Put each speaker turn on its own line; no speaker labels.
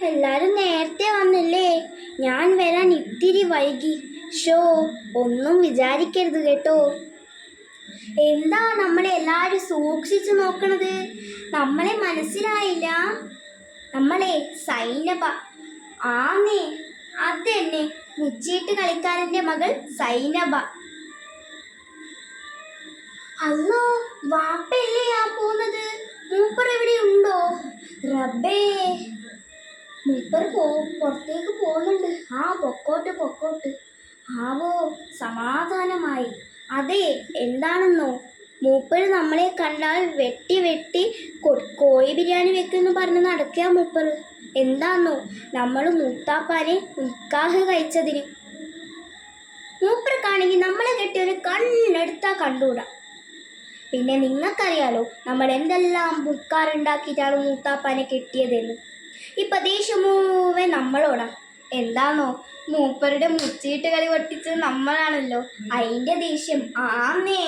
എല്ലാരും നേരത്തെ വന്നില്ലേ? ഞാൻ വരാൻ ഇത്തിരി വൈകി. ഷോ, ഒന്നും വിചാരിക്കരുത് കേട്ടോ. എന്താ നമ്മളെ എല്ലാരും സൂക്ഷിച്ചു നോക്കണത്? നമ്മളെ മനസ്സിലായില്ല? നമ്മളെ സൈനബ. ആന്നേ, അതെന്നെ, മുച്ചീട്ട് കളിക്കാരന്റെ മകൾ സൈനബ. അല്ലോ, വാപ്പയല്ലേ ആ പോകുന്നത്? മൂപ്പർ എവിടെ ഉണ്ടോ? റബ്ബേ, മൂപ്പർ പുറത്തേക്ക് പോകുന്നുണ്ട്. ആ, പൊക്കോട്ട്. ആവോ, സമാധാനമായി. അതെ, എന്താണെന്നോ, മൂപ്പർ നമ്മളെ കണ്ടാൽ വെട്ടി കോഴി ബിരിയാണി വെക്കുമെന്ന് പറഞ്ഞ് നടക്കുക മൂപ്പർ. എന്താന്നോ, നമ്മൾ മൂത്താപ്പാനെ നിക്കാഹ് കഴിച്ചതിന്. മൂപ്പർക്കാണെങ്കിൽ നമ്മളെ കെട്ടിയൊരു കണ്ണെടുത്താൽ കണ്ടുകൂടാ. പിന്നെ നിങ്ങൾക്കറിയാലോ നമ്മൾ എന്തെല്ലാം മുക്കാറുണ്ടാക്കിയിട്ടാണ് മൂത്താപ്പാനെ കെട്ടിയതെന്ന്. ഇപ്പൊ ദേഷ്യം മുഴുവൻ നമ്മളോടാ. എന്താണോ, മൂപ്പരുടെ മുച്ചീട്ട് കളി പൊട്ടിച്ചത് നമ്മളാണല്ലോ, അതിന്റെ ദേഷ്യം. ആന്നേ.